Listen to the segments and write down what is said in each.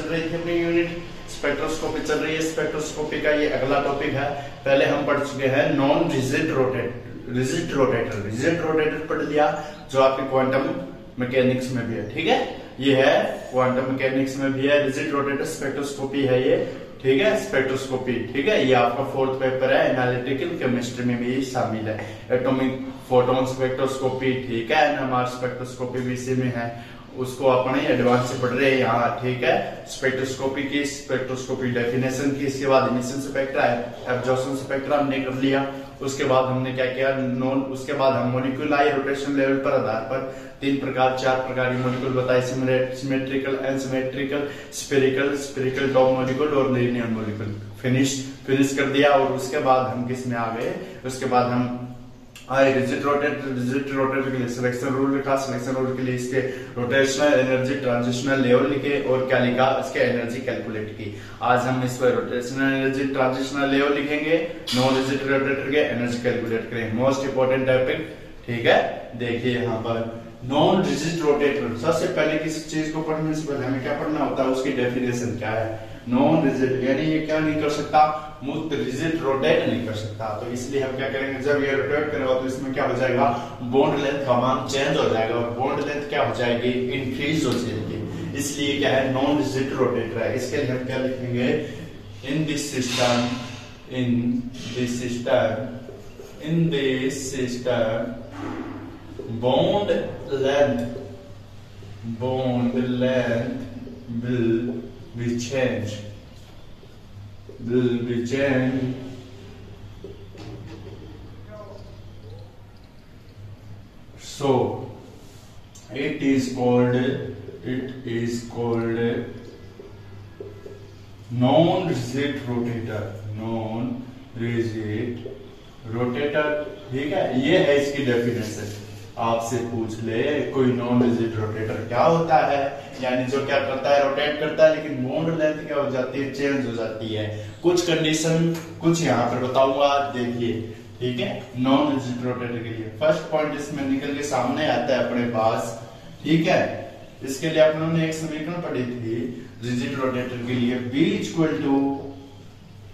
चल रही थी अपनी यूनिट स्पेक्ट्रोस्कोपी चल रही है। स्पेक्ट्रोस्कोपी का ये अगला टॉपिक है। पहले हम पढ़ चुके हैं non rigid rotator. Rigid rotator पढ़ लिया जो आपके क्वांटम मैकेनिक्स में भी है, ठीक है। ये है क्वांटम मैकेनिक्स में भी है, रिजिड रोटेटर स्पेक्ट्रोस्कोपी है ये, ठीक है। स्पेक्ट्रोस्कोपी, ठीक है, ये आपका 4th पेपर है, एनालिटिकल केमिस्ट्री में भी शामिल है। एटॉमिक फोटोन स्पेक्ट्रोस्कोपी, ठीक है, एनएमआर स्पेक्ट्रोस्कोपी भी इसी में है, उसको अपने एडवांस से पढ़ रहे हैं यहाँ, ठीक है। स्पेक्ट्रोस्कोपी डेफिनेशन की, इसके बाद इमिशन स्पेक्ट्रा, एब्जॉर्प्शन स्पेक्ट्रा हमने कर लिया। उसके बाद हमने क्या किया, उसके बाद हम मॉलिक्यूल आए रोटेशन लेवल पर आधार पर 4 प्रकार के मॉलिक्यूल बताए, सिमेट्रिकल, एनसिमेट्रिकल, स्फेरिकल टॉप मॉलिक्यूल और लीनियर मॉलिक्यूल। फिनिश कर दिया। और उसके बाद हम किस में आ गए, उसके बाद हम रिजिड रोटेटर के लिए सिलेक्शन रूल लिखा, सिलेक्शन रूल के लिए इसके रोटेशनल एनर्जी ट्रांजिशनल लेवल लिखे और क्या लिखा, इसके एनर्जी कैलकुलेट की। आज हम इस पर रोटेशनल एनर्जी ट्रांजिशनल लेवल लिखेंगे, नॉन रिजिड रोटेटर के एनर्जी कैलकुलेट करेंगे। मोस्ट इंपोर्टेंट टॉपिक, ठीक है। देखिए यहाँ पर नॉन रिजिड रोटेटर, सबसे पहले किसी चीज को पढ़ने से पहले हमें क्या पढ़ना होता है, उसकी डेफिनेशन क्या है। नॉन रिजिड यानी ये क्या नहीं कर सकता, मुक्त रिजिड रोटेट नहीं कर सकता। तो इसलिए हम क्या करेंगे, जब ये रोटेट करेगा तो इसमें क्या हो जाएगा, बॉन्ड लेंथ का मान चेंज हो जाएगा और बॉन्ड लेंथ क्या हो जाएगी, इंक्रीज हो जाएगी। इसलिए क्या है, नॉन रिजिड रोटेटर है। इसके लिए हम क्या लिखेंगे, in this system bond length will be changed so it is called non-rigid rotator, ठीक है। ये है इसकी डेफिनेशन। आपसे पूछ ले कोई नॉन रिजिड रोटेटर क्या होता है, यानी जो क्या करता है, रोटेट करता है, लेकिन बॉन्ड लेंथ क्या हो जाती है, चेंज हो जाती है। कुछ कंडीशन कुछ यहाँ पर बताऊंगा, देखिए, ठीक है। नॉन रिजिड रोटेटर के लिए फर्स्ट पॉइंट इसमें निकल के सामने आता है अपने पास, ठीक है। इसके लिए अपनों ने एक समीकरण पढ़ी थी रिजिड रोटेटर के लिए, B इक्वल टू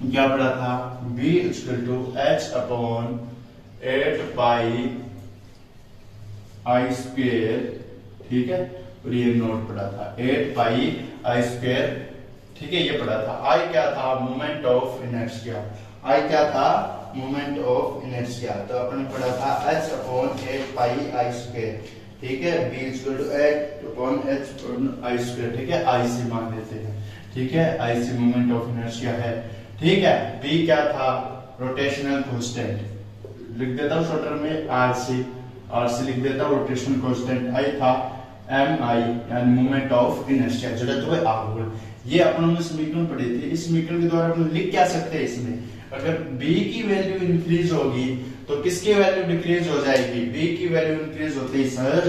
क्या पढ़ा था, B equal to H/8 pi I square, ठीक है। और ये नोट पढ़ा था 8 पाई आई स्क्वेयर, ठीक है, ये पढ़ा था। आई क्या था, मोमेंट ऑफ इनर्शिया। आई क्या था, मोमेंट ऑफ इनर्शिया। तो अपने पढ़ा था H/8 पाई आई स्क्वेयर, ठीक है। B equal to 8/H I square, ठीक है। आई सी मान लेते हैं, ठीक है, I C moment of inertia है, ठीक है। B क्या था, रोटेशनल कांस्टेंट, लिख देता हूं शॉर्टर में आरसी लिख देता हूं, रोटेशनल कांस्टेंट। आई था MI यानी मोमेंट ऑफ इनर्शिया, जड़त्व आघूर्ण। ये अपनों ने समीकरण पढ़े थे। इस समीकरण के द्वारा अपन लिख क्या सकते हैं इसमें, अगर B की वैल्यू इंक्रीज होगी तो किसकी वैल्यू डिक्रीज हो जाएगी, B की वैल्यू इंक्रीज होती है सर,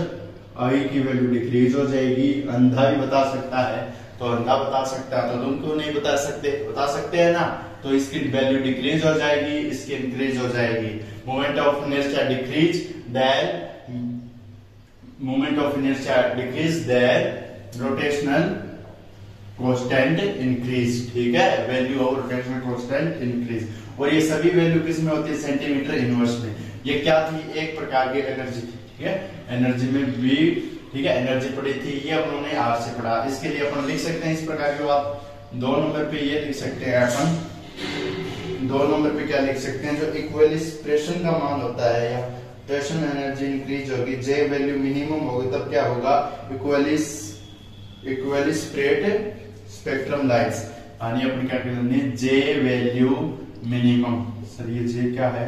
I की वैल्यू डिक्रीज हो जाएगी। अंधा भी बता सकता है, तो अंधा बता सकता है, तो तुम क्यों नहीं बता सकते, बता सकते हैं ना। तो इसकी वैल्यू डिक्रीज हो जाएगी, इसकी इंक्रीज हो जाएगी। Moment of inertia decrease, then rotational constant increase, ठीक है। Value of rotational constant increase. और ये सभी वैल्यू किस में होती है, सेंटीमीटर इनवर्स में। ये क्या थी, एक प्रकार की एनर्जी थी, ठीक है। एनर्जी में भी, ठीक है, एनर्जी पढ़ी थी, ये अपन ने आर से पढ़ा। इसके लिए अपन लिख सकते हैं इस प्रकार की बात, 2 नंबर पे ये लिख सकते हैं अपन, 2 नंबर पे क्या लिख सकते हैं, जो इक्विलिब्रेशन का मान होता है या रोटेशन एनर्जी इंक्रीज होगी, जे वैल्यू मिनिमम होगी, तब क्या होगा, इक्विलिब्रेट स्पेक्ट्रम लाइंस, यानी अपन क्या करेंगे, जे वैल्यू मिनिमम। सर ये जे क्या है,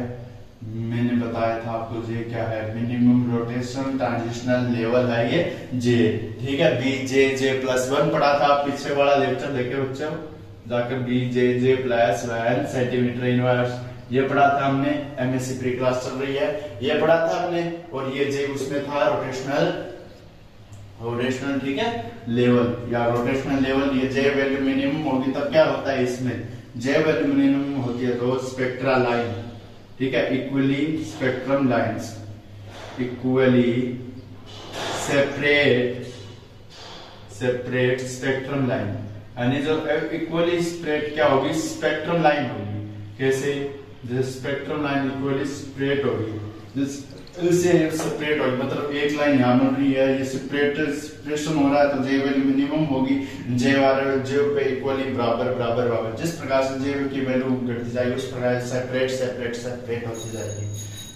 मैंने बताया था आपको, जे क्या है, मिनिमम रोटेशन ट्रांजिशनल लेवल है ये जे, ठीक है। BJ+1 पढ़ा था, पीछे वाला लेक्चर देखे बच्चों जाकर, BJ+1 सेंटीमीटर इनवर्स, ये पढ़ा था हमने। MSc प्री क्लास चल रही है, ये पढ़ा था हमने। और ये जे उसमें था रोटेशनल, ठीक है, लेवल या रोटेशनल लेवल। ये जे वैल्यू मिनिमम होगी तब क्या होता है, इसमें जे वैल्यू मिनिमम होती है तो स्पेक्ट्रा लाइन, ठीक है, equally spectrum lines, equally separate spectrum line, यानी जो इक्वली स्प्रेड क्या होगी, स्पेक्ट्रम लाइन होगी। कैसे, जैसे स्पेक्ट्रम लाइन इक्वली स्प्रेड होगी, इससे सेपरेट होगी, मतलब एक लाइन यहाँ बन रही है, ये सेपरेशन हो रहा है तो जे वैल्यू मिनिमम होगी, जे पे इक्वली बराबर बराबर बराबर। जिस प्रकार से जे की वैल्यू घटती जाएगी उस प्रकार सेपरेट सेपरेट सेपरेट होती जाएगी।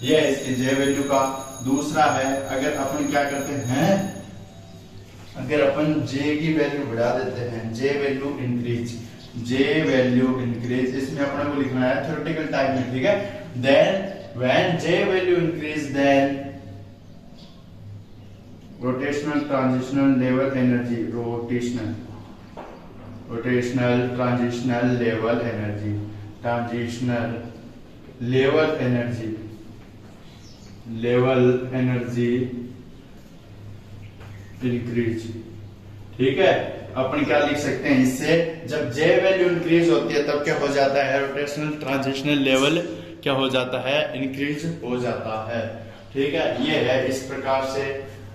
ये है इसकी जे वैल्यू का। दूसरा है, अगर अपन क्या करते हैं, अगर अपन जे की वैल्यू बढ़ा देते हैं, जे वैल्यू इंक्रीज, जे वैल्यू इंक्रीज, इसमें अपने को लिखना है थ्योरेटिकल टाइप में, ठीक है। Then when J value increase, then rotational transitional level energy, rotational transitional level energy, transitional level energy increase, ठीक है। अपन क्या लिख सकते हैं इससे, जब J वैल्यू इंक्रीज होती है तब क्या हो जाता है, रोटेशनल ट्रांजिशनल लेवल क्या हो जाता है, इंक्रीज हो जाता है, ठीक है। ये है इस प्रकार से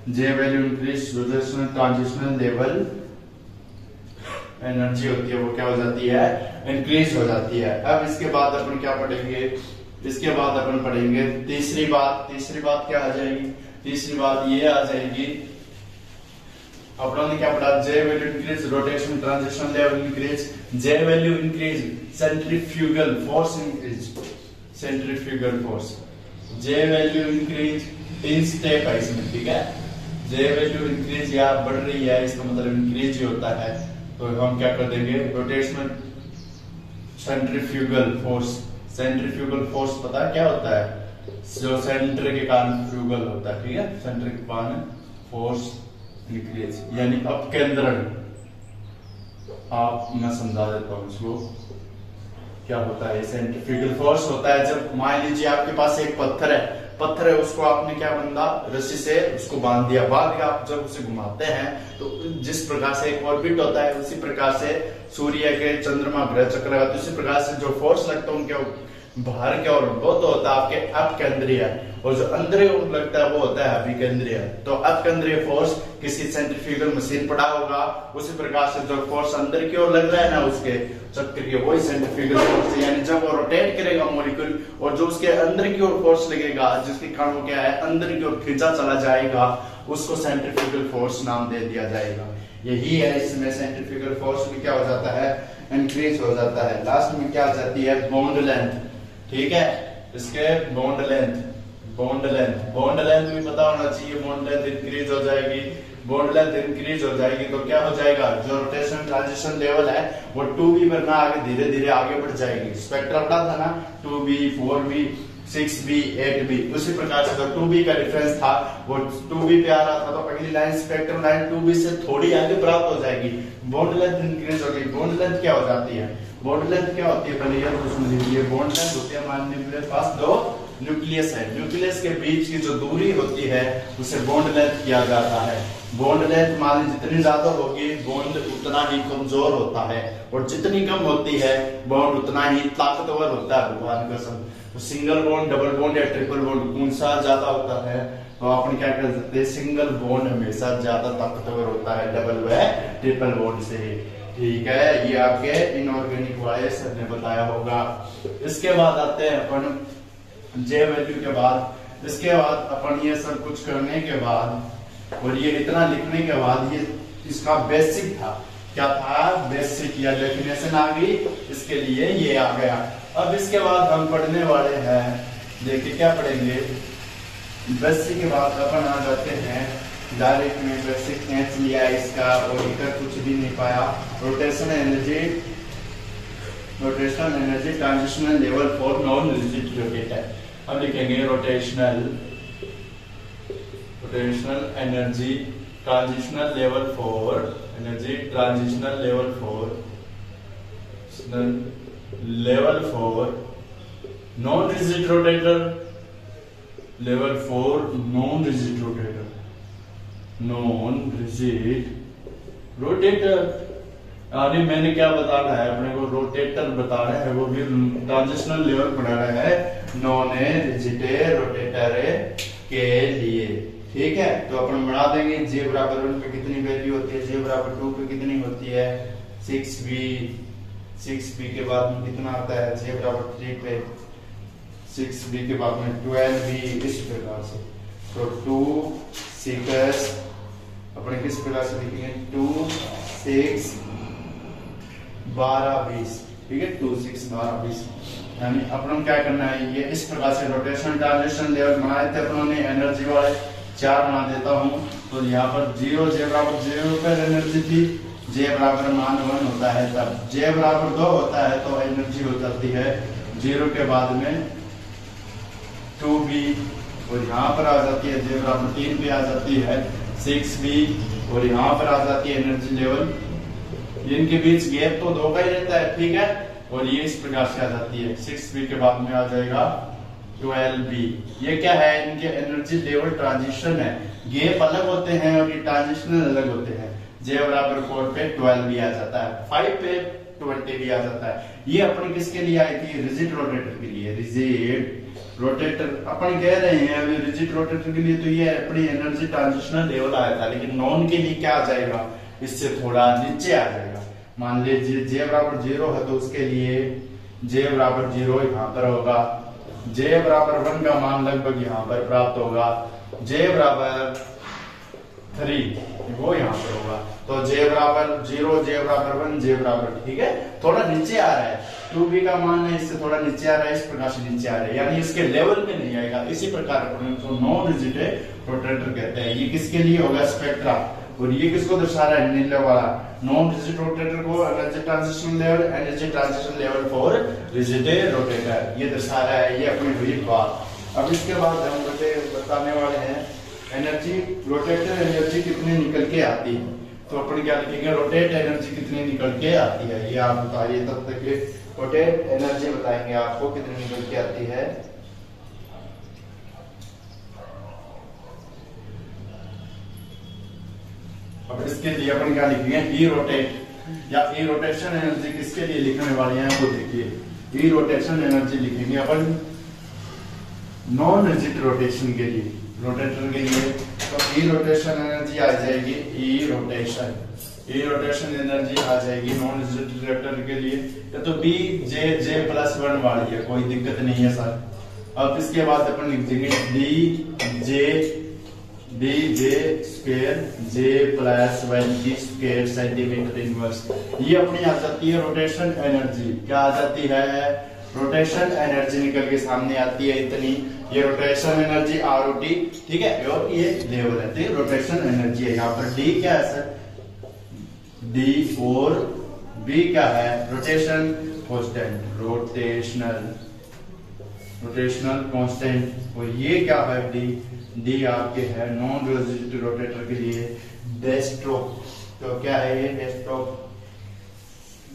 J value increase, rotational transitional level energy होती है वो क्या हो जाती है, इंक्रीज हो जाती है। अब इसके बाद अपन क्या पढ़ेंगे, इसके बाद अपन पढ़ेंगे तीसरी बात क्या आ जाएगी, तीसरी बात ये आ जाएगी, अपनों ने क्या पढ़ा, J value increase, rotation transition level increase, J value increase, centrifugal force increase, centrifugal force, J value increase, 3 step है इसमें, ठीक है। J वैल्यू इंक्रीज या बढ़ रही है, इसका मतलब इंक्रीज ही होता है, तो हम क्या कर देंगे, rotational centrifugal force, centrifugal force पता है क्या होता है, जो सेंटर के कारण फ्यूगल होता है, ठीक है, सेंटर के कारण फोर्स इंक्रीज यानी अपकेंद्रण। आप मैं समझा देता हूँ इसको, क्या होता है, सेंट्रीफ्यूगल फोर्स होता है जब मान लीजिए आपके पास एक पत्थर है, उसको आपने क्या बंधा, रस्सी से उसको बांध दिया, बाद में आप जब उसे घुमाते हैं तो जिस प्रकार से एक ऑर्बिट होता है, उसी प्रकार से सूर्य के, चंद्रमा, ग्रह चक्र, उसी प्रकार से जो फोर्स लगता है उनके बाहर के, और वो तो होता है आपके अपकेंद्रीय, और जो अंदर लगता है वो होता है अभिकेंद्रीय। तो अपकेंद्रीय फोर्स किसी सेंट्रीफ्यूगल मशीन पड़ा होगा, उसी प्रकार से जो फोर्स अंदर की ओर लग रहा है ना उसके चक्कर के, वही सेंट्रीफ्यूगल फोर्स है। यानी जब वो रोटेट करेगा मॉलिक्यूल, और जो उसके अंदर की ओर फोर्स लगेगा, जिसके कारण वो क्या है, अंदर की ओर खींचा चला जाएगा, उसको सेंट्रीफ्यूगल फोर्स नाम दे दिया जाएगा। यही है, इसमें सेंट्रीफ्यूगल फोर्स भी क्या हो जाता है, इंक्रीज हो जाता है। लास्ट में क्या आ जाती है, बॉन्ड लेंथ, ठीक है। इसके बॉन्ड लेंथ भी पता होना चाहिए, बॉन्ड लेंथ इंक्रीज हो जाएगी, बॉन्ड लेंथ इंक्रीज हो जाएगी तो क्या हो जाएगा, जो रोटेशन ट्रांजिशन लेवल है वो 2b पर ना आगे धीरे धीरे आगे बढ़ जाएगी। स्पेक्ट्रा पढ़ा था ना, 2b 4b 6b 8b, उसी प्रकार से जो 2b का डिफरेंस था वो 2b पे आ रहा था, तो अगली लाइन स्पेक्ट्रम लाइन 2b से थोड़ी आगे प्राप्त हो जाएगी, बॉन्ड लेंथ इंक्रीज होगी। बॉन्ड लेंथ क्या हो जाती है, बॉन्ड लेंथ क्या होती है, पहले ये तो समझ लीजिए। बॉन्ड लेंथ होती है, मान लीजिए मेरे पास दो न्यूक्लियस है, न्यूक्लियस के बीच की जो दूरी होती है उसे बॉन्ड लेंथ किया जाता है। बॉन्ड लेंथ मान लीजिए जितनी ज्यादा होगी बॉन्ड उतना ही कमजोर होता है, और जितनी कम होती है बॉन्ड उतना ही ताकतवर होता है। भगवान का सब, तो सिंगल बॉन्ड, डबल बॉन्ड या ट्रिपल बॉन्ड कौन सा ज्यादा होता है, तो अपन क्या कर सकते हैं, सिंगल बॉन्ड हमेशा ज्यादा ताकतवर होता है डबल व ट्रिपल बॉन्ड से, ठीक है। ये आपके इनऑर्गेनिक वाले सर ने बताया होगा। इसके बाद आते हैं अपन J वैल्यू के बाद, इसके बाद अपन ये सब कुछ करने के बाद और ये इतना लिखने के बाद, ये इसका बेसिक था, क्या था, बेसिक या डेफिनेशन आ गई, इसके लिए ये आ गया। अब इसके बाद हम पढ़ने वाले हैं, देखिए क्या पढ़ेंगे, बेसिक के बाद अपन आ जाते हैं डायरेक्ट में, बेसिक खींच लिया इसका और इधर कुछ भी नहीं पाया। Rotational energy transitional level for non rigid rotator, अब लिखेंगे rotational energy transitional level for non rigid rotator, यानी मैंने क्या बताना है अपने को, रोटेटर बताना है, वो भी ट्रांजिशनल लेवल पढ़ाना है नॉन रिजिड रोटेटर के लिए, ठीक है। तो अपन बना देंगे J बराबर 1 पे कितनी वैल्यू होती है, J बराबर 2 पे कितनी होती है, 6b के बाद में कितना आता है, j बराबर 3 पे 6b के बाद में 12b, इस प्रकार से। तो 2 6 अपने किस प्रकार से लिखेंगे, 2 6 12 20, ठीक है, 2 6 12 20। यानी अपन क्या करना है, ये इस प्रकार से रोटेशन ट्रांजिशन लेवल बनाए थे अपनों ने, एनर्जी वाले 4 बना देता हूं। तो यहाँ पर 0 j बराबर 0 पर एनर्जी थी, j बराबर मान 1 होता है, तब j बराबर 2 होता है तो एनर्जी हो जाती है 0 के बाद में 2b, और यहाँ पर आ जाती है j बराबर 3 पे आ जाती है 6b, और यहाँ पर आ जाती है एनर्जी लेवल, इनके बीच गैप तो 2 का ही रहता है, ठीक है, और ये इस प्रकार से आ जाती है 6b के बाद में आ जाएगा 12b। ये क्या है, इनके एनर्जी लेवल ट्रांजिशन है, गैप अलग होते हैं और ये ट्रांजिशन अलग होते हैं। j बराबर 4 पे 12b आ जाता है, 5 पे 20b आ जाता है। ये अपनी किसके लिए आई थी, रिजिड रोटेटर के लिए, रिजिड रोटेटर अपन कह रहे हैं अभी रिजिड रोटेटर के लिए, तो ये अपनी एनर्जी ट्रांजिशनल लेवल आया था, लेकिन नॉन के लिए क्या आ जाएगा, इससे थोड़ा नीचे आ जाएगा। मान लीजिए j बराबर 0 है तो उसके लिए j बराबर 0 यहाँ पर होगा, j बराबर 1 का मान लगभग यहाँ पर प्राप्त होगा, j बराबर 3 वो यहाँ पर होगा, तो j बराबर 0, j बराबर 1, j बराबर, ठीक है, थोड़ा नीचे आ रहा है, 2b का मान है इससे थोड़ा नीचे आ रहा है, इस प्रकार से नीचे आ रहा है, यानी इसके लेवल में नहीं आएगा। इसी प्रकार तो नॉन रिजिड रोटेटर कहते हैं। ये किसके लिए होगा, स्पेक्ट्रा, और ये किसको दर्शा रहा है, नीले वाला नॉन रिजिड रोटेटर को, energy transition level, energy transition level for rigid rotator, ये दर्शा रहा है, ये अपनी हुई बात। अब इसके बाद हम बताने वाले हैं एनर्जी, रोटेटर एनर्जी कितनी निकल के आती है, तो अपन क्या लिखेंगे, रोटेट एनर्जी कितनी निकल के आती है, ये आप बताइए, तब तक रोटेट एनर्जी बताएंगे आपको कितनी निकल के आती है। अब इसके लिए अपन क्या लिखेंगे, ई रोटेट या ई रोटेशन एनर्जी किसके लिए लिखने वाले हैं वो देखिए। ई रोटेशन एनर्जी लिखेंगे अपन नॉन रिजिड रोटेशन के लिए, रोटेटर के लिए, तो ई रोटेशन एनर्जी आ जाएगी, ई रोटेशन एनर्जी आ जाएगी नॉन रिजिड रोटेटर के लिए, तो बी जे प्लस 1 वाली है, कोई दिक्कत नहीं है सर। अब इसके बाद अपन लिख देंगे डी जे स्क्वायर जे प्लस 1 की स्क्वायर सेंटीमीटर इनवर्स। ये अपनी आ जाती है रोटेशन एनर्जी, क्या आ जाती है, रोटेशन एनर्जी निकल के सामने आती है इतनी, ये रोटेशन एनर्जी ROT, ठीक है, और ये लेवल है, तो रोटेशन एनर्जी है। यहाँ पर डी क्या है सर, डी, और बी क्या है, रोटेशन कांस्टेंट, रोटेशनल कांस्टेंट, और ये क्या है, डी आपके है नॉन रिजिड रोटेटर के लिए डेस्ट्रोक, तो क्या है ये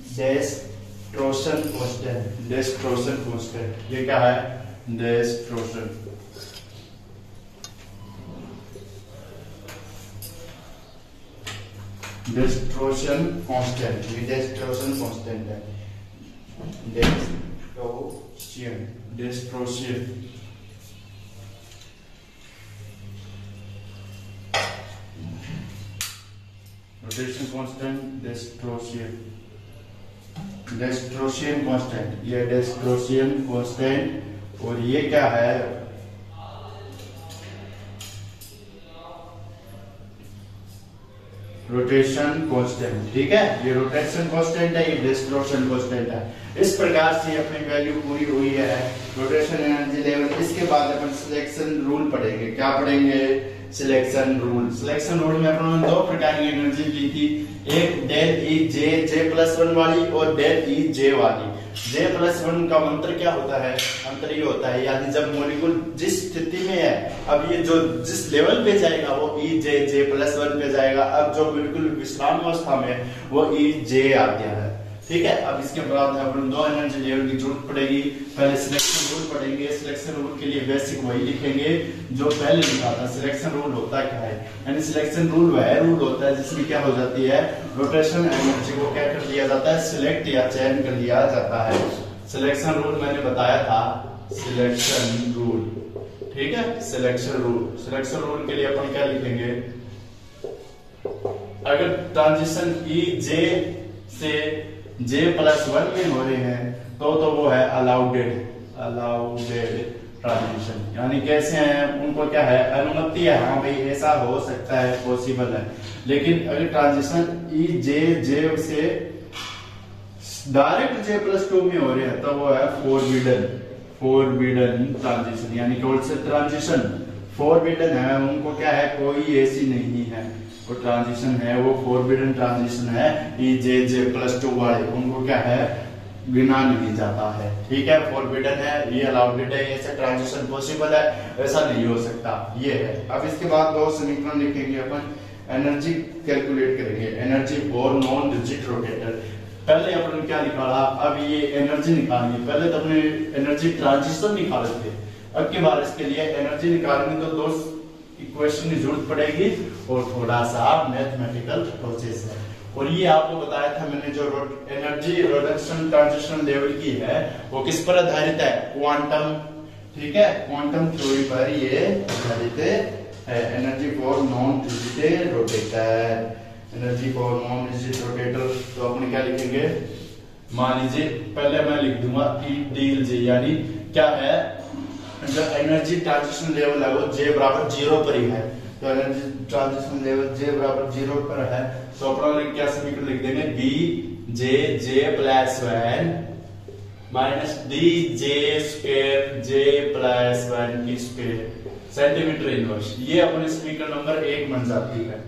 डेस्ट्रोशन कांस्टेंट, ये क्या है, डेस्ट्रोशन कांस्टेंट, ये डेस्ट्रोशन कांस्टेंट है, डेस्ट्रोशन रोटेशन कांस्टेंट, डेस्ट्रोशियन कांस्टेंट, ये डेस्ट्रोशियन कांस्टेंट, और ये क्या है, रोटेशन कांस्टेंट, ठीक है, ये रोटेशन कांस्टेंट है, ये डेस्ट्रोशन कांस्टेंट है। इस प्रकार से अपनी वैल्यू पूरी हुई है रोटेशन एनर्जी लेवल। इसके बाद अपन सिलेक्शन रूल पढ़ेंगे, क्या पढ़ेंगे, सिलेक्शन रूल में अपन दो प्रकार की एनर्जी ली थी, एक डेल ई जे प्लस 1 वाली और डेल ई जे वाली। जे प्लस 1 का मंत्र क्या होता है, अंतर ये होता है, यानी जब मॉलिक्यूल जिस स्थिति में है, अब ये जो जिस लेवल पे जाएगा वो ई जे प्लस 1 पे जाएगा, अब जो बिल्कुल विश्राम अवस्था में वो ई जे आ गया है, ठीक है। अब इसके बाद अपन दो एनर्जी लेवल की जरूरत पड़ेगी, पहले सिलेक्शन रूल पढ़ेंगे। सिलेक्शन रूल के लिए बेसिक वही लिखेंगे जो पहले लिखा था। सिलेक्शन रूल होता क्या है, यानी सिलेक्शन रूल वह रूल होता है जिसमें क्या हो जाती है, रोटेशन एनर्जी को क्या कर लिया जाता है, सिलेक्ट या चयन कर लिया जाता है। सिलेक्शन रूल मैंने बताया था, सिलेक्शन रूल, ठीक है, सिलेक्शन रूल के लिए अपन क्या लिखेंगे, अगर ट्रांजिशन ई जे से J+1 में हो रहे हैं तो वो है अलाउडेड ट्रांजिशन। यानी कैसे हैं, उनको क्या है, अनुमति है, हाँ भाई ऐसा हो सकता है, पॉसिबल है। लेकिन अगर ट्रांजिशन EJ से डायरेक्ट J+2 में हो रहे हैं तो वो है फोरबिडन ट्रांजिशन। यानी कौन से ट्रांजिशन फोरबिडन है, उनको क्या है, कोई ऐसी नहीं है, वो ट्रांजिशन है वो फोरबिडन ट्रांजिशन है। J+2 वाले उनको क्या है, गिना नहीं जाता है। ठीक है, फोरबिडन है, ये अलाउड है, ऐसा ट्रांजिशन पॉसिबल है, ऐसा नहीं हो सकता, ये है। अब इसके बाद दो समीकरण लिखेंगे अपन, एनर्जी कैलकुलेट करेंगे, energy for non rigid rotator. पहले अपन क्या निकाला, अब ये एनर्जी निकालेंगे। पहले तो अपने एनर्जी ट्रांजिशन निकाले थे, अब की बार इसके लिए एनर्जी निकालेंगे तो दो इक्वेशन की जरूरत पड़ेगी और थोड़ा सा मैथमेटिकल प्रोसेस है। और ये आपको बताया था मैंने, जो एनर्जी रिडक्शन ट्रांजिशन लेवल की है वो किस पर आधारित है, क्वांटम। ठीक है, क्वांटम थ्योरी पर ये आधारित है। Energy for non rigid rotator, energy for non rigid rotator. तो अपन क्या लिखेंगे, मान लीजिए पहले मैं लिख दूंगा EDLJ, यानी क्या है, जो एनर्जी ट्रांजिशन लेवल है वो J बराबर 0 पर ही है। तो एनर्जी ट्रांजिशन लेवल J बराबर 0 पर है, तो अपन क्या समीकरण लिख देंगे, BJ+1 minus DJ²J+1 centimetre inverse. ये अपने समीकरण नंबर 1 बन जाती है,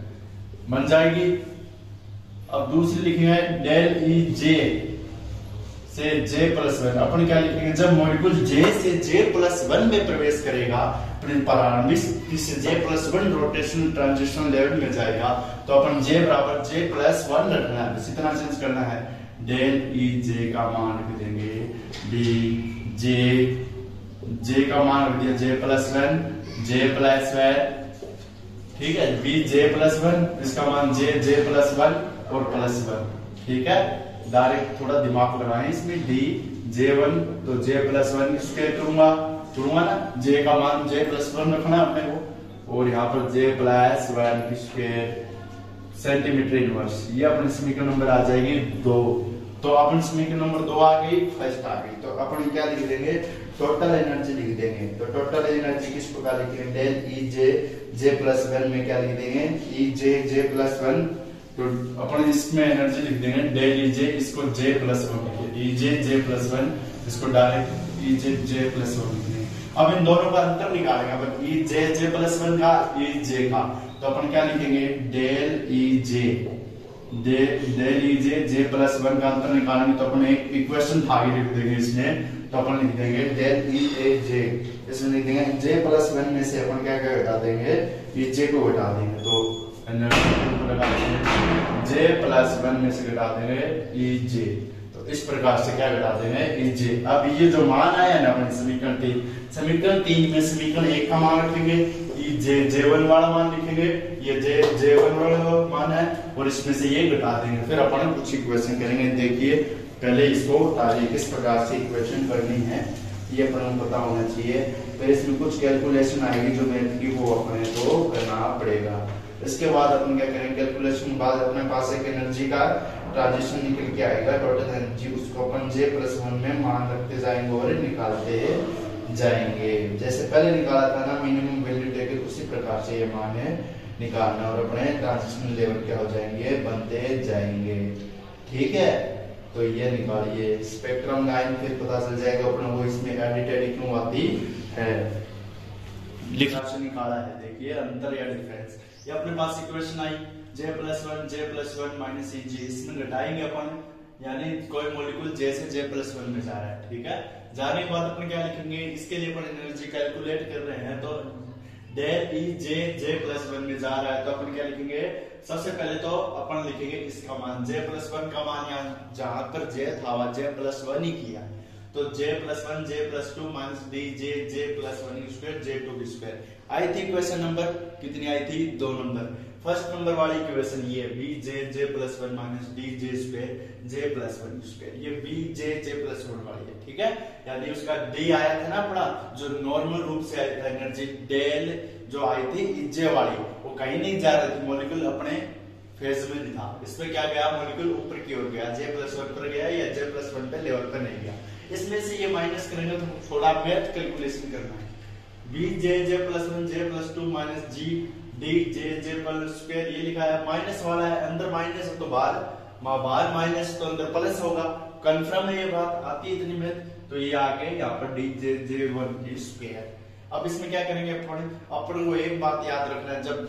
बन जाएगी। अब दूसरी लिखेंगे डेल EJ से J+1। अपन क्या लिखेंगे, जब मॉलिक्यूल J से J+1 में प्रवेश करेगा, प्रारंभिक से J+1 रोटेशन ट्रांजिशन लेवल में जाएगा, तो अपन J बराबर J+1 रखना है, बस इतना चेंज करना है। डेल EJ का मान रख देंगे J का मान रख दिया J+1 ठीक है, J+1, इसका मान J+1 और +1। ठीक है, डायरेक्ट थोड़ा दिमाग लगाएं इसमें, J1 तो J+1 स्क्वायर करूंगा ना, J का मान J+1 रखना है अपने को, और यहाँ पर J+1 स्क्वायर सेंटीमीटर इनवर्स। ये अपने समीकरण नंबर आ जाएगी 2। तो अपन समीकरण नंबर 2 आ गई, फर्स्ट आ गई। तो अपन क्या लिख देंगे, टोटल एनर्जी लिख देंगे। तो टोटल एनर्जी किस प्रकार लिखेंगे, डेल EJ J+1 में क्या लिख देंगे, EJ J+1। तो अपन इसमें एनर्जी लिख देंगे डेल EJ, इसको J+1 EJ J+1, इसको डायरेक्ट EJ J+1 लिख देंगे। अब इन दोनों का अंतर निकालेंगे, अब EJ J+1 का EJ का, तो अपन क्या लिखेंगे, डेल EJ J+1 का अंतर निकालेंगे, तो अपन एक इक्वेशन आगे लिख देंगे इसमें। तो अपन लिख देंगे डेल EJ, इसमें लिख देंगे J+1 में से अपन क्या क्या घटा देंगे, EJ को घटा देंगे। तो J+1 में से घटा देंगे EJ, तो इस प्रकार से क्या घटा देंगे, EJ। अब ये जो मान आया ना अपने समीकरण 3 में समीकरण 1 का मान रखेंगे, J1 वाला मान लिखेंगे, ये J1 वाला मान है, और इसमें से ये घटा देंगे। फिर अपन कुछ इक्वेशन करेंगे। देखिए पहले इसको उतारिए, किस प्रकार से इक्वेशन करनी है ये अपन को पता होना चाहिए। फिर इसमें कुछ कैलकुलेशन आएगी जो मैथ की, वो अपने को करना पड़ेगा। इसके बाद अपन क्या करेंगे, कैलकुलेशन के बाद अपने पास एक एनर्जी का ट्रांजिशन निकल के आएगा, टोटल एनर्जी, उसको अपन J+1 में मान रखते जाएंगे और निकालते जाएंगे। जैसे पहले निकाला था ना मिनिमम वैल्यू लेके, उसी प्रकार से ये मान है निकालना, और अपने ट्रांजिशन लेवल क्या हो जाएंगे, बनते जाएंगे। ठीक है, तो ये निकालिए स्पेक्ट्रम लाइन, फिर पता चल जाएगा अपने वो इसमें एडिटेड क्यों आती है, लिखा से निकाला है। देखिए अंतर या डिफरेंस, ये अपने पास इक्वेशन आई J+1 माइनस EJ, इसमें घटाएंगे अपन, यानी कोई मॉलिक्यूल J से J+1 में जा रहा है। ठीक है, जाने के बाद अपन क्या लिखेंगे, इसके लिए अपन एनर्जी कैलकुलेट कर रहे हैं, तो डेल EJ J+1 में जा रहा है, तो अपन क्या लिखेंगे, सबसे पहले तो अपन लिखेंगे इसका मान J+1 का मान, यहाँ जहां पर J था वहां J+1 ही किया, तो J+1 J+2 minus DJ J+1 J2 आई थी इक्वेशन नंबर कितनी आई थी, 2 नंबर। फर्स्ट नंबर वाली इक्वेशन ये BJ J+1 minus DJ J+1 ये BJ J+1 वाली है। ठीक है, यानी उसका D आया था ना अपना, जो नॉर्मल रूप से आया था एनर्जी, डेल जो आई थी EJ वाली, वो कहीं नहीं जा रही थी, मॉलिक्यूल अपने फेज में नहीं था। इसमें क्या गया, मॉलिक्यूल ऊपर की ओर गया, J+1 पर गया या J+1 पे लेवल पर नहीं गया। इसमें से ये माइनस करेंगे तो थोड़ा मैथ कैलकुलेशन करना है। BJ+1 J+2 minus G DJ square, ये लिखा है माइनस वाला है, अंदर माइनस है तो बाहर माइनस तो अंदर प्लस होगा। कंफर्म है ये बात, आती है इतनी मैथ। तो ये आ गए यहाँ पर DJ1 स्क्वायर। अब इसमें क्या करेंगे, अपन को एक बात याद रखना है, जब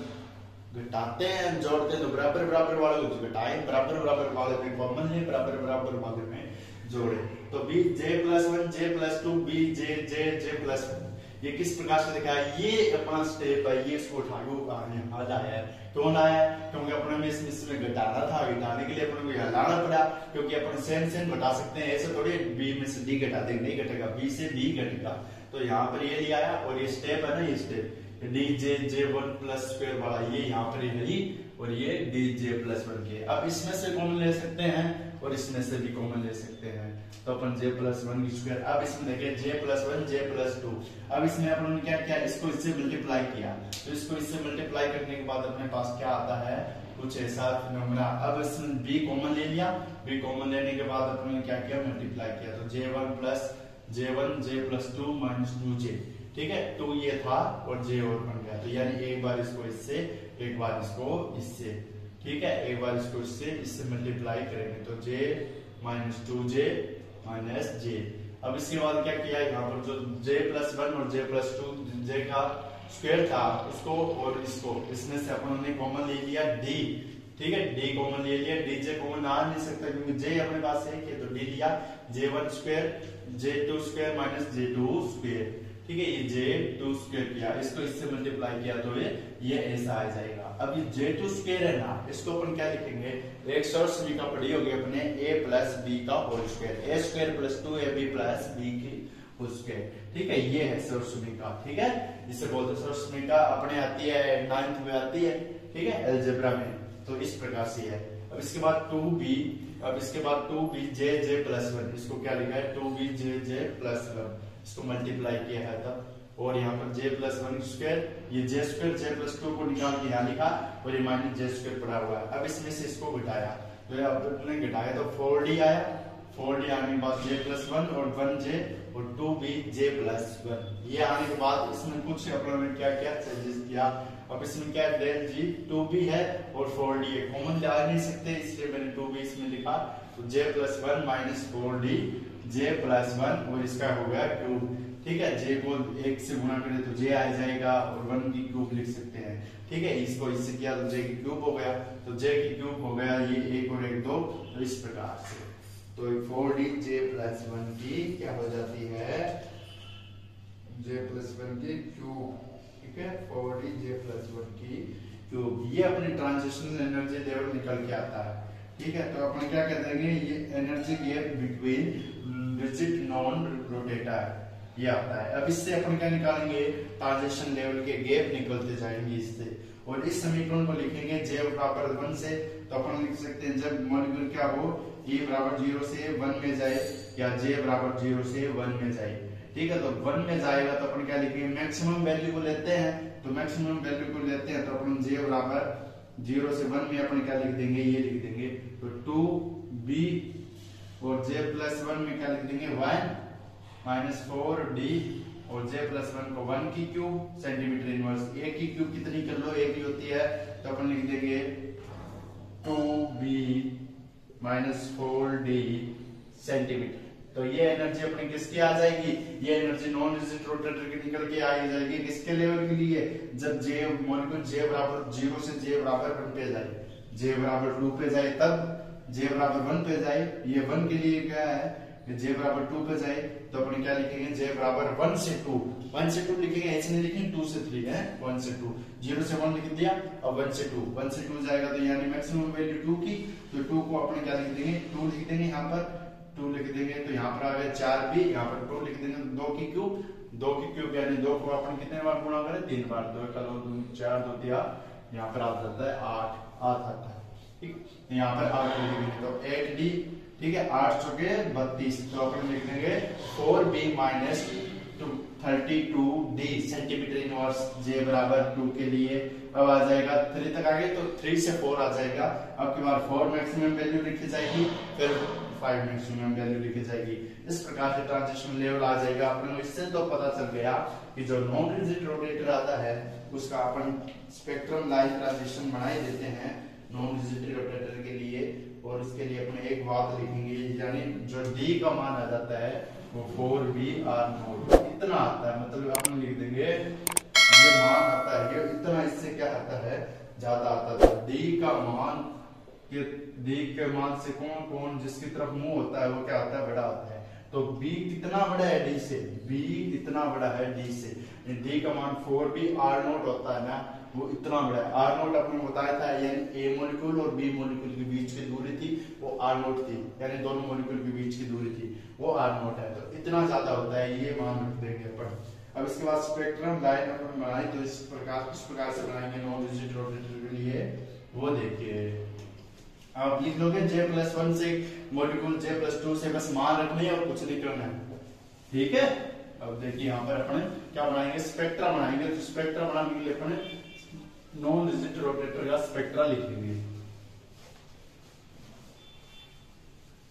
घटाते हैं जोड़ते हैं तो बराबर बराबर वाले को घटाएं, बराबर बराबर वाले में कॉमन ले, बराबर बराबर वाले में जोड़े। तो J+1 J+2 BJ+1 ये किस प्रकार से लिखा है, ये अपना स्टेप है, ये इसको उठाया है। क्यों लाया है, क्योंकि अपने में इसमें घटाना था, घटाने के लिए अपने को यहाँ लाना पड़ा, क्योंकि अपन सेम घटा सकते हैं, ऐसे थोड़ी बी में से डी घटा देंगे, नहीं घटेगा, बी से डी घटेगा। तो यहाँ पर ये लिया है, और ये स्टेप है ना, ये स्टेप DJ1+ वाला ये यहाँ पर है, और ये DJ+1 के। अब इसमें से कॉमन ले सकते हैं और इसमें से भी कॉमन ले सकते हैं, तो अपन J+1 स्क्वायर। अब इसमें देखिए J+1 J+2, अब इसमें अपन ने क्या किया, इसको इससे मल्टीप्लाई किया, तो इसको इससे मल्टीप्लाई करने के बाद अपने पास क्या आता है, कुछ ऐसा फिनोमेना। अब इसमें B कॉमन ले लिया, B कॉमन लेने के बाद अपन ने क्या किया, मल्टीप्लाई किया, तो J1 J+2 माइनस 2J, ठीक है, 2 ये था और J और बन गया। तो यानी एक बार इसको इससे, एक बार इसको इससे, ठीक है, एक बार इसको इससे मल्टीप्लाई करेंगे तो J-2J माइनस J। अब इसके बाद क्या किया, यहाँ पर जो J+1 और J+2 J का स्क्वायर था उसको और इसको, इसमें से अपन ने कॉमन ले लिया D, ठीक है, D कॉमन ले लिया, DJ कॉमन आ नहीं सकता क्योंकि J अपने पास है, तो D लिया, J1 square J2 square minus J2 square, ठीक है, ये J2 स्क्वायर किया, इसको इससे मल्टीप्लाई किया तो ये ऐसा आ जाएगा। अब ये J2 स्क्वायर है ना, इसको अपन क्या लिखेंगे, एक शॉर्ट समीकरण पढ़ी होगी अपने A+B का whole square, A square plus 2AB plus B की होल स्क्वायर, ठीक है, ये है शॉर्ट समीकरण, ठीक है, इसे बोलते हैं शॉर्ट समीकरण, अपने आती है 9th में आती है, ठीक है, अलजेब्रा में। तो इस प्रकार से है। अब इसके बाद 2B, अब इसके बाद 2BJ+1, इसको क्या लिखा है, 2BJ+1, इसको मल्टीप्लाई किया है तब, और यहाँ पर J+1 स्क्वायर, ये J स्क्वायर J+2 को निकाल के यहाँ लिखा, और ये माइनस J स्क्वायर पड़ा हुआ है। अब इसमें से इसको घटाया, तो अब तुमने घटाया तो 4D आया, 4D आने के बाद J+1 और 1J और 2BJ+1, ये आने के बाद इसमें कुछ अपने क्या क्या चेंजेस किया। अब इसमें क्या del G 2B है और 4D है, कॉमन ला नहीं सकते इसलिए मैंने 2B इसमें लिखा, तो J+1 माइनस 4D J+1 और इसका हो गया क्यूब, ठीक है, J को 1 से गुणा करें तो J आ जाएगा और 1 की क्यूब लिख सकते हैं, ठीक है, इसको इससे किया तो J की क्यूब हो गया, तो J की क्यूब हो गया ये 1 और 1 2, तो इस प्रकार से तो 4D J+1 की क्या हो जाती है, J+1 की क्यूब, ठीक है, 4D J+1 की क्यूब। ये अपनी ट्रांजिशनल एनर्जी लेवल निकल के आता है, ठीक है। तो अपन क्या कर देंगे, ये energy gap between rigid non rotator ये आता है। अब इससे अपन क्या निकालेंगे, ट्रांजिशन लेवल के गैप निकलते जाएंगे इससे, और इस समीकरण को लिखेंगे J बराबर 1 से, तो अपन लिख सकते हैं जब मॉलिक्यूल क्या हो, E बराबर 0 से 1 में जाए या J बराबर 0 से 1 में जाए, ठीक है, तो 1 में जाएगा तो अपन क्या लिखेंगे, मैक्सिमम वैल्यू को लेते हैं, तो मैक्सिमम वैल्यू को लेते हैं तो अपन J बराबर 0 से 1 में अपन क्या लिख देंगे, ये लिख देंगे, तो 2B और J+1 में क्या लिख देंगे 1 माइनस 4D और J+1 को 1 की क्यूब सेंटीमीटर इनवर्स, A की क्यूब कितनी कर लो, A की होती है, तो अपन लिख देंगे 2B माइनस 4D सेंटीमीटर। तो ये एनर्जी अपने किसकी आ जाएगी, ये एनर्जी नॉन रिजिड रोटेटर की निकल के आ जाएगी, किसके लेवल के लिए, जब J मॉलिक्यूल J बराबर 0 से J बराबर 1 पे जाए, J बराबर 2 पे जाए, तब J बराबर 1 पे जाए, ये 1 के लिए क्या है, J बराबर 2 पे जाए, तो अपन क्या लिखेंगे, J बराबर 1 से 2, 1 से 2 लिखेंगे, ऐसे नहीं लिखेंगे 2 से 3 है, 1 से 2, 0 से 1 लिख दिया, अब 1 से 2, 1 से 2 जाएगा तो यानी मैक्सिमम वैल्यू 2 की, तो 2 को अपन क्या लिख देंगे, 2 लिख देंगे, यहाँ पर 2 लिख देंगे, तो यहाँ पर आ गया 4B, यहाँ पर 2 लिख देंगे, 2 की क्यूब, 2 की क्यूब यानी 2 को अपन कितने बार गुणा करें, 3 बार, 2 का 2 4 2 दिया, यहाँ पर आ जाता है 8 आता है, ठीक, यहाँ पर 8 लिखेंगे तो 8D, ठीक है, 8 चौके 32, तो अपन लिख देंगे 4B minus 2, 32D centimetre inverse J बराबर 2 के लिए। अब आ जाएगा 3 तक आगे तो 3 से 4 आ जाएगा। अब के बाद 4 मैक्सिमम वैल्यू लिखी जाएगी, फिर 5 मैक्सिमम वैल्यू लिखी जाएगी। इस प्रकार से ट्रांजिशन लेवल आ जाएगा। अपने को इससे तो पता चल गया कि जो नॉन रिजिड रोटेटर आता है उसका अपन स्पेक्ट्रम लाइन ट्रांजिशन बना ही देते हैं नॉन रिजिड रोटेटर के लिए। और इसके लिए अपने एक बात लिखेंगे, यानी जो D का मान आ जाता है वो 4BR0 इतना आता है। मतलब अपन लिख देंगे ये मान आता है, ये इतना, इससे क्या आता है ज्यादा आता है। तो D के मान से कौन जिसकी तरफ मुंह होता है वो क्या आता है, बड़ा आता है। तो B कितना बड़ा है D से, B इतना बड़ा है D से। D का मान 4BR0 होता है ना, वो इतना बड़ा है। R0 आपने बताया था, यानी A मॉलिक्यूल और B मॉलिक्यूल के बीच की दूरी थी वो R0 थी, यानी दोनों मॉलिक्यूल के बीच की दूरी थी वो R0 है। तो इतना ज्यादा होता है, ये मान रख देंगे अपन। अब इसके बाद स्पेक्ट्रम लाइन अपन बनाए तो इस प्रकार से बनाएंगे नॉन रिजिड रोटेटर के लिए, वो देखिए। आप लिख लोगे J+1 से मॉलिक्यूल J+2 से बस मान रखने और कुछ नहीं करना है, ठीक है। अब देखिए यहाँ पर अपन क्या बनाएंगे, स्पेक्ट्रा बनाएंगे। तो स्पेक्ट्रा बनाने के लिए अपन नॉन रिजिड रोटेटर का स्पेक्ट्रा लिखेंगे,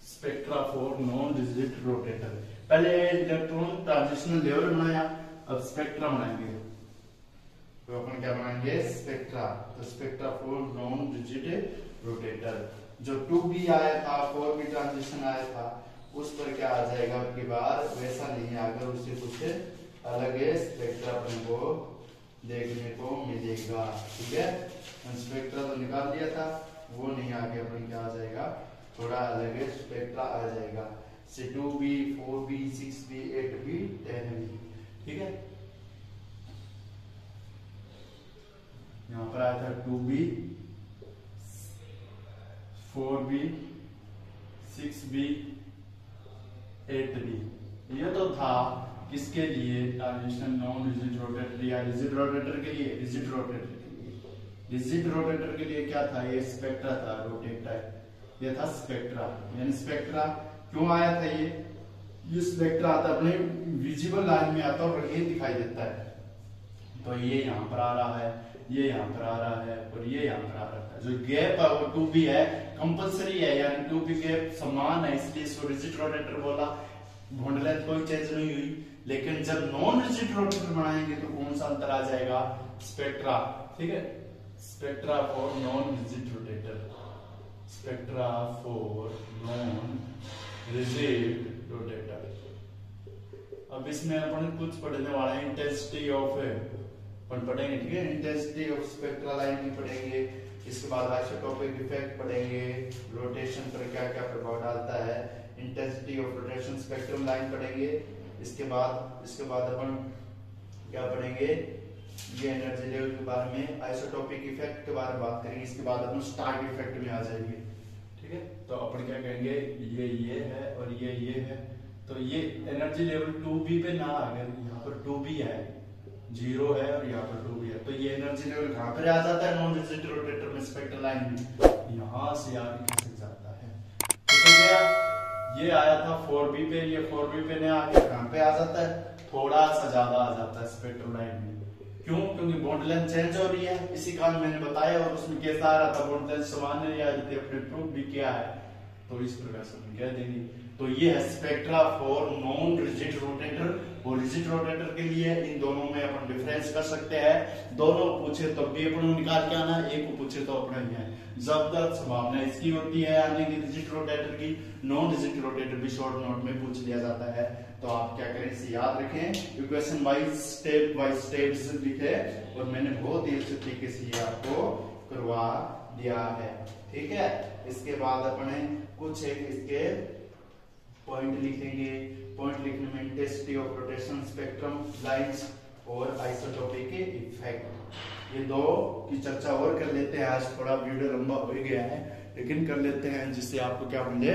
spectra for non rigid rotator. पहले इलेक्ट्रॉन ट्रांजिशनल लेवल बनाया, अब स्पेक्ट्रा बनाएंगे। तो अपन क्या बनाएंगे, स्पेक्ट्रा। तो spectra for non rigid rotator. जो 2B आया था, 4B ट्रांजिशन आया था, उस पर क्या आ जाएगा अब की बार, वैसा नहीं आकर उससे कुछ अलग है स्पेक्ट्रा अपन को देखने को मिलेगा, ठीक है। स्पेक्ट्रा तो निकाल दिया था, वो नहीं आगे अपन क्या आ जाएगा, थोड़ा अलग है स्पेक्ट्रा आ जाएगा। से 2B, 4B, 6B, 8B, 10B, ठीक है। यहाँ पर आया था 2B, 4B, 6B, 8B। ये तो था किसके लिए, ट्रांजिशन नॉन रिजिड रोटेटर या रिजिड रोटेटर के लिए, रिजिड रोटेटर के लिए। रिजिड रोटेटर के लिए क्या था, ये स्पेक्ट्रा था, रोटेटर, ये था स्पेक्ट्रा। यानी स्पेक्ट्रा क्यों आया था, ये स्पेक्ट्रा आता अपने विजिबल लाइन में आता और ये दिखाई देता है। तो ये यहाँ पर आ रहा है, ये यहाँ पर आ रहा है और ये यहाँ पर आ रहा है। जो गैप है वो 2B है, कंपलसरी है, यानी 2B गैप समान है, इसलिए इसको रिजिड रोटेटर बोला। बॉन्ड लेंथ कोई चेंज नहीं हुई। लेकिन जब नॉन रिजिड रोटेटर बनाएंगे तो कौन सा अंतर आ जाएगा, स्पेक्ट्रा, ठीक है। Spectra for non rigid rotator, spectra for non rigid rotator. अब इसमें अपन कुछ पढ़ने वाला है, इंटेंसिटी ऑफ अपन पढ़ेंगे, ठीक है। इंटेंसिटी ऑफ स्पेक्ट्रा लाइन भी पढ़ेंगे। इसके बाद आइसोटोपिक इफेक्ट पढ़ेंगे, रोटेशन पर क्या क्या प्रभाव डालता है, intensity of rotation spectrum line पढ़ेंगे। इसके बाद अपन क्या पढ़ेंगे, ये एनर्जी लेवल के बारे में, आइसोटोपिक इफेक्ट के बारे में बात करेंगे। इसके बाद अपन स्टार्क इफेक्ट में आ जाएंगे, ठीक है। तो अपन क्या कहेंगे, ये है और ये है। तो ये एनर्जी लेवल 2B पे ना, अगर यहाँ पर 2B है, 0 है और यहाँ पर 2B है, तो ये एनर्जी लेवल कहाँ पर आ जाता है नॉन रिजिड रोटेटर में, स्पेक्ट्रल लाइन में, यहाँ से आगे खिसक जाता है। तो गया, ये आया था 4B पे, ये 4B पे ने आगे कहाँ पे आ जाता है, थोड़ा सा ज्यादा आ जाता है स्पेक्ट्रल लाइन में। क्यों, क्योंकि बॉन्ड लेंथ चेंज हो रही है, इसी कारण मैंने बताया। और उसमें कैसा आ रहा था, बॉन्ड लेंथ समान है या अपने प्रूफ भी क्या है, तो इस प्रकार से कह देंगे। तो ये है spectra for non rigid rotator और रिजिड रोटेटर के लिए। इन दोनों में अपन डिफरेंस कर सकते हैं, दोनों पूछे तो भी अपन निकाल के आना, एक को पूछे तो अपना ही है। जब तक संभावना इसकी होती है आने की रिजिड रोटेटर की, नॉन रिजिड रोटेटर भी शॉर्ट नोट में पूछ लिया जाता है। तो आप क्या करें, इसे याद रखें, equation wise step by step लिखे, और मैंने बहुत ही अच्छे तरीके से ये आपको करवा दिया है, ठीक है। इसके बाद अपने कुछ एक इसके पॉइंट लिखेंगे। पॉइंट लिखने में intensity of rotation, spectrum lines और आइसोटोपिक इफेक्ट, ये दो की चर्चा और कर लेते हैं। आज थोड़ा वीडियो लंबा हो गया है, लेकिन कर लेते हैं जिससे आपको क्या मिले,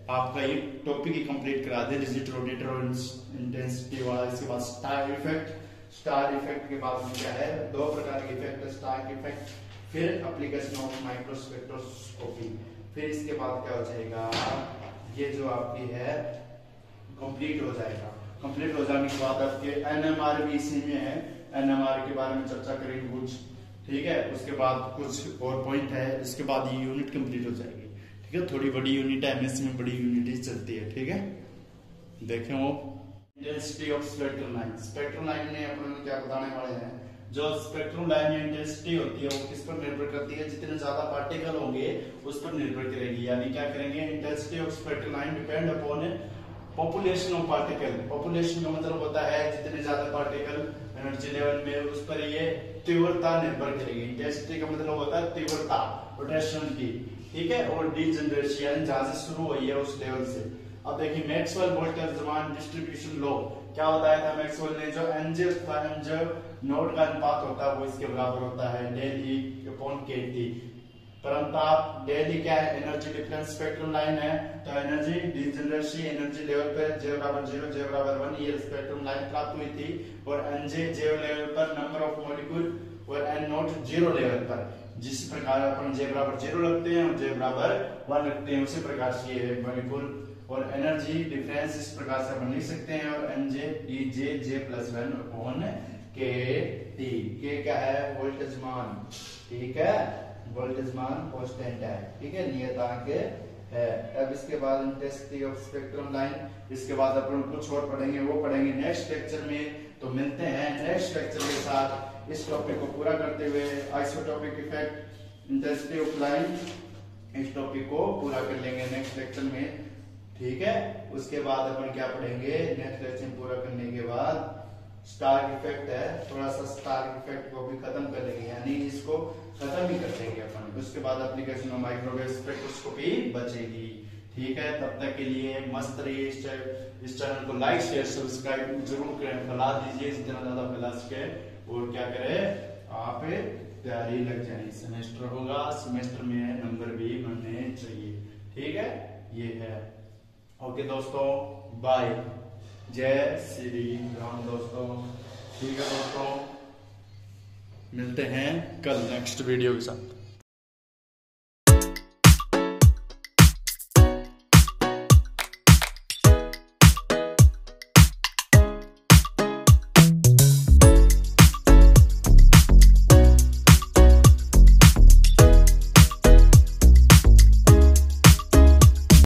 आपका ये टॉपिक ही कंप्लीट करा दे, रिजिड रोटेटर और इंटेंसिटी वाला। इसके बाद स्टार इफेक्ट, स्टार इफेक्ट के बाद में क्या है, दो प्रकार के इफेक्ट है, स्टार इफेक्ट, फिर एप्लीकेशन ऑफ माइक्रोस्पेक्ट्रोस्कोपी। फिर इसके बाद क्या हो जाएगा, ये जो आपकी है कंप्लीट हो जाएगा। कंप्लीट हो जाने के बाद आपके एनएमआर भी इसी में है, एनएमआर के बारे में चर्चा करेंगे कुछ, ठीक है। उसके बाद कुछ और पॉइंट है, उसके बाद ये यूनिट कंप्लीट हो जाएगी, ठीक है। थोड़ी बड़ी यूनिट है, एमएससी में बड़ी यूनिट ही चलती है, ठीक है। देखें वो intensity of spectrum line, spectrum line में अपन क्या बताने वाले हैं। जो स्पेक्ट्रम लाइन में इंटेंसिटी होती है वो किस पर निर्भर करती है, जितने ज्यादा पार्टिकल होंगे उस पर निर्भर करेगी। यानी क्या करेंगे, intensity of spectrum line depend upon population of particle. Population का मतलब होता है जितने ज्यादा पार्टिकल एनर्जी लेवल में, उस पर ये तीव्रता निर्भर करेगी। इंटेंसिटी का मतलब होता है तीव्रता रोटेशन की, ठीक है। और डीजनरेशन जहां से शुरू हुई है उस लेवल से। अब देखिए मैक्सवेल बोल्ट्जमान डिस्ट्रीब्यूशन लॉ क्या बताया था मैक्सवेल ने, जो एनजे था, एनजे नोड का अनुपात होता है वो इसके बराबर होता है डेल ई अपॉन के टी। परंतु आप डेल ई क्या है, एनर्जी डिफरेंस स्पेक्ट्रम लाइन है, तो एनर्जी डीजनरेसी एनर्जी लेवल पर जे बराबर 0 जे बराबर 1 ये स्पेक्ट्रम लाइन प्राप्त हुई थी। और एनजे जे लेवल पर नंबर ऑफ मॉलिक्यूल और एन नॉट 0 लेवल पर, जिस प्रकार अपन जे बराबर 0 रखते हैं और जे बराबर 1 रखते हैं, उसी प्रकार से ये मॉलिक्यूल और एनर्जी डिफरेंस इस प्रकार से अपन लिख सकते हैं। और एनजे डी जे जे प्लस 1 अपॉन के टी, के क्या है वोल्टेज मान, ठीक है, वोल्टेज मान कांस्टेंट है, ठीक है, नियतांक है। अब इसके बाद इंटेंसिटी ऑफ स्पेक्ट्रम लाइन, इसके बाद अपन कुछ और पढ़ेंगे, वो पढ़ेंगे नेक्स्ट लेक्चर में। तो मिलते हैं नेक्स्ट लेक्चर के साथ इस टॉपिक को पूरा करते हुए। Isotopic effect, intensity of line, इस टॉपिक को पूरा कर लेंगे नेक्स्ट लेक्चर में, ठीक है। उसके बाद अपन क्या पढ़ेंगे नेक्स्ट लेक्चर पूरा करने के बाद, स्टार्क इफेक्ट है, थोड़ा सा स्टार्क इफेक्ट को भी खत्म कर लेंगे, यानी इसको खत्म ही कर देंगे अपन। उसके बाद एप्लीकेशन ऑफ माइक्रोवेव स्पेक्ट्रोस्कोपी बचेगी, ठीक है। तब तक के लिए मस्त रहिए। इस चैनल को लाइक शेयर सब्सक्राइब जरूर करें, फैला दीजिए जितना ज्यादा फैला सके। और क्या करें, आप तैयारी लग जाए, सेमेस्टर होगा, सेमेस्टर में नंबर भी बनने चाहिए, ठीक है। ये है, ओके दोस्तों, बाय, जय श्री राम दोस्तों, ठीक है दोस्तों, मिलते हैं कल नेक्स्ट वीडियो के साथ।